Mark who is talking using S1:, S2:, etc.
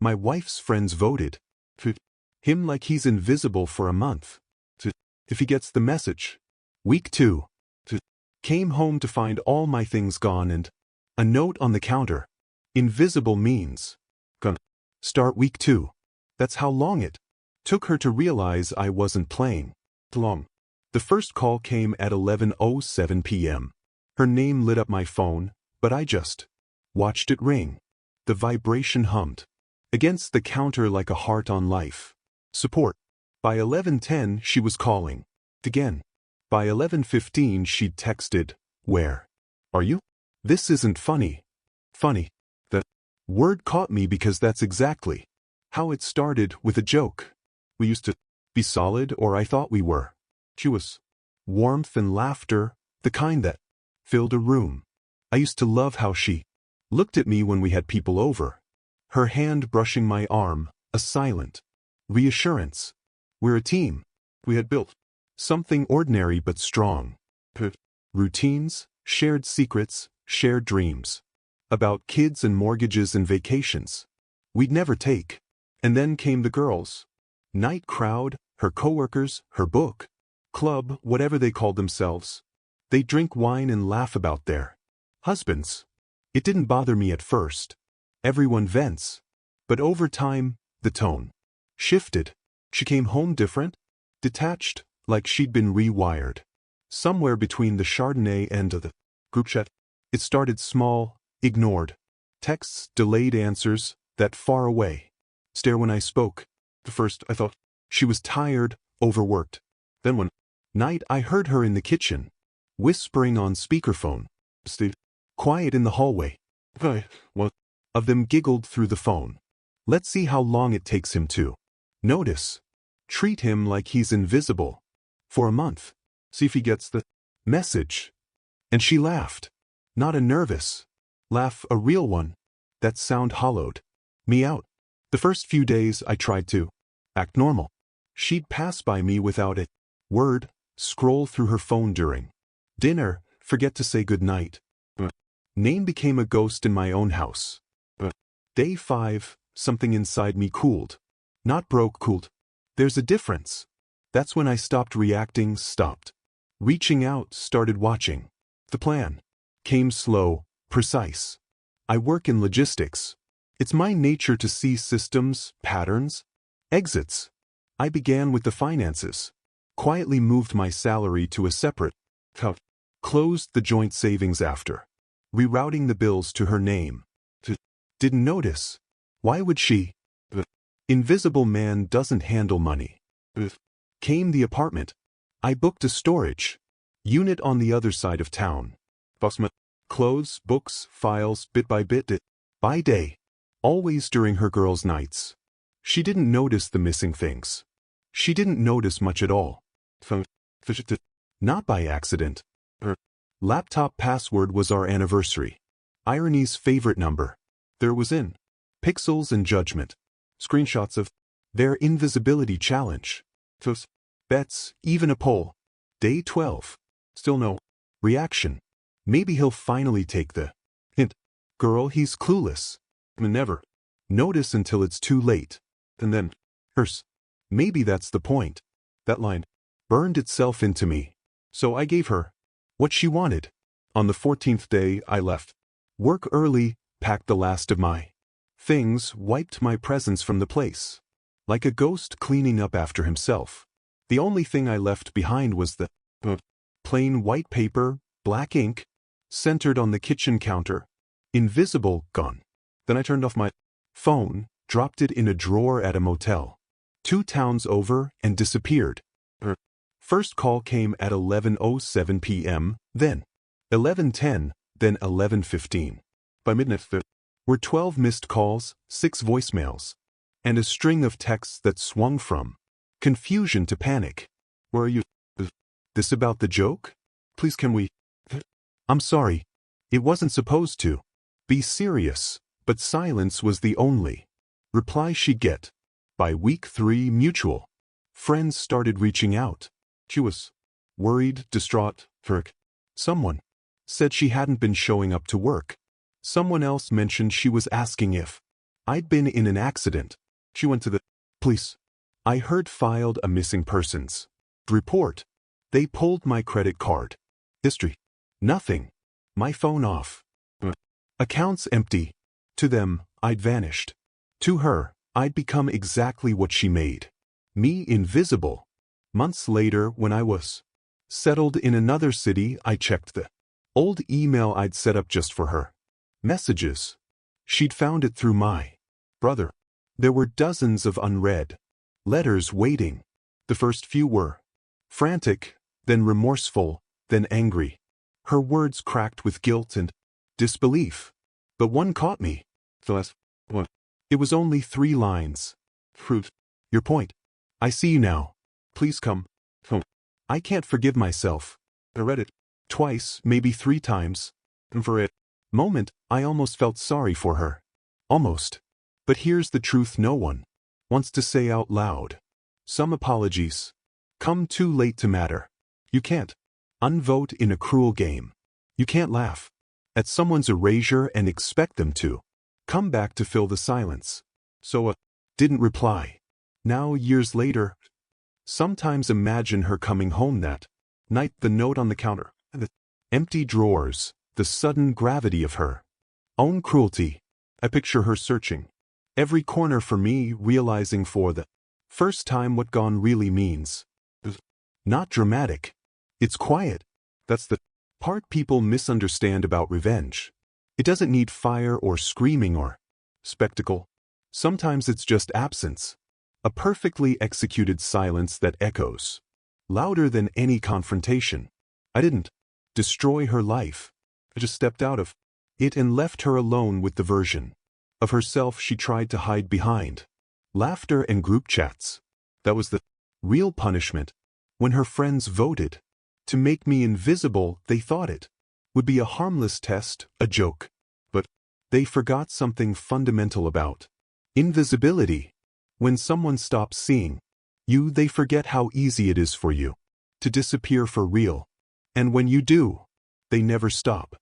S1: My wife's friends voted for him like he's invisible for a month. If he gets the message. Week 2. Came home to find all my things gone and a note on the counter. Invisible means. Gonna start week 2. That's how long it took her to realize I wasn't playing long. The first call came at 11:07 p.m. Her name lit up my phone, but I just watched it ring. The vibration hummed against the counter like a heart on life support. By 11:10 she was calling again. By 11:15 she'd texted, "Where are you? This isn't funny." Funny. The word caught me because that's exactly how it started, with a joke. We used to be solid, or I thought we were. She was warmth and laughter, the kind that filled a room. I used to love how she looked at me when we had people over. Her hand brushing my arm, a silent reassurance. We're a team. We had built something ordinary but strong. Routines, shared secrets, shared dreams. About kids and mortgages and vacations we'd never take. And then came the girls. Night crowd, her coworkers, her book club, whatever they called themselves. They drink wine and laugh about their husbands. It didn't bother me at first. Everyone vents. But over time, the tone shifted. She came home different, detached, like she'd been rewired. Somewhere between the Chardonnay and the group chat. It started small, ignored. Texts, delayed answers, that far away stare when I spoke. At first I thought she was tired, overworked. Then one night I heard her in the kitchen, whispering on speakerphone. Stayed quiet in the hallway. One of them giggled through the phone. Let's see how long it takes him to notice. Treat him like he's invisible. For a month. See if he gets the message. And she laughed. Not a nervous laugh, a real one. That sound hollowed me out. The first few days I tried to act normal. She'd pass by me without a word, scroll through her phone during dinner, forget to say goodnight. Name became a ghost in my own house. Day 5, something inside me cooled. Not broke, cooled. There's a difference. That's when I stopped reacting, stopped reaching out, started watching. The plan came slow, precise. I work in logistics. It's my nature to see systems, patterns, exits. I began with the finances. Quietly moved my salary to a separate account. Closed the joint savings after rerouting the bills to her name. Didn't notice. Why would she? Invisible man doesn't handle money. Came the apartment. I booked a storage unit on the other side of town. Clothes, books, files, bit by day. Always during her girls' nights. She didn't notice the missing things. She didn't notice much at all. Not by accident. Her laptop password was our anniversary. Irony's favorite number. There was in pixels and judgment. Screenshots of their invisibility challenge. Bets, even a poll. Day 12. Still no reaction. Maybe he'll finally take the hint. Girl, he's clueless. Never notice until it's too late. And then, hers. Maybe that's the point. That line burned itself into me. So I gave her what she wanted. On the 14th day, I left work early, packed the last of my things, wiped my presence from the place. Like a ghost cleaning up after himself. The only thing I left behind was the plain white paper, black ink, centered on the kitchen counter. Invisible, gone. Then I turned off my phone, dropped it in a drawer at a motel. 2 towns over, and disappeared. Her first call came at 11:07 p.m., then 11:10, then 11:15. By midnight, there were 12 missed calls, 6 voicemails, and a string of texts that swung from confusion to panic. Where are you? This about the joke? Please can we? I'm sorry. It wasn't supposed to be serious, but silence was the only reply she'd get. By week 3, mutual friends started reaching out. She was worried, distraught. Someone said she hadn't been showing up to work. Someone else mentioned she was asking if I'd been in an accident. She went to the police. I heard filed a missing persons report. They pulled my credit card. History. Nothing. My phone off. Accounts empty. To them, I'd vanished. To her, I'd become exactly what she made me invisible. Months later, when I was settled in another city, I checked the old email I'd set up just for her. Messages. She'd found it through my brother. There were dozens of unread letters waiting. The first few were frantic, then remorseful, then angry. Her words cracked with guilt and disbelief. But one caught me. It was only 3 lines. Fruit. Your point. I see you now. Please come home. I can't forgive myself. I read it twice, maybe 3 times. And for a moment, I almost felt sorry for her. Almost. But here's the truth no one wants to say out loud. Some apologies come too late to matter. You can't unvote in a cruel game. You can't laugh at someone's erasure and expect them to come back to fill the silence. So didn't reply. Now, years later, sometimes imagine her coming home that night, the note on the counter, the empty drawers, the sudden gravity of her own cruelty. I picture her searching every corner for me, realizing for the first time what gone really means. Not dramatic. It's quiet. That's the part people misunderstand about revenge. It doesn't need fire or screaming or spectacle. Sometimes it's just absence. A perfectly executed silence that echoes louder than any confrontation. I didn't destroy her life. I just stepped out of it and left her alone with the version of herself she tried to hide behind laughter and group chats. That was the real punishment. When her friends voted to make me invisible, they thought it would be a harmless test, a joke. But they forgot something fundamental about invisibility. When someone stops seeing you, they forget how easy it is for you to disappear for real. And when you do, they never stop.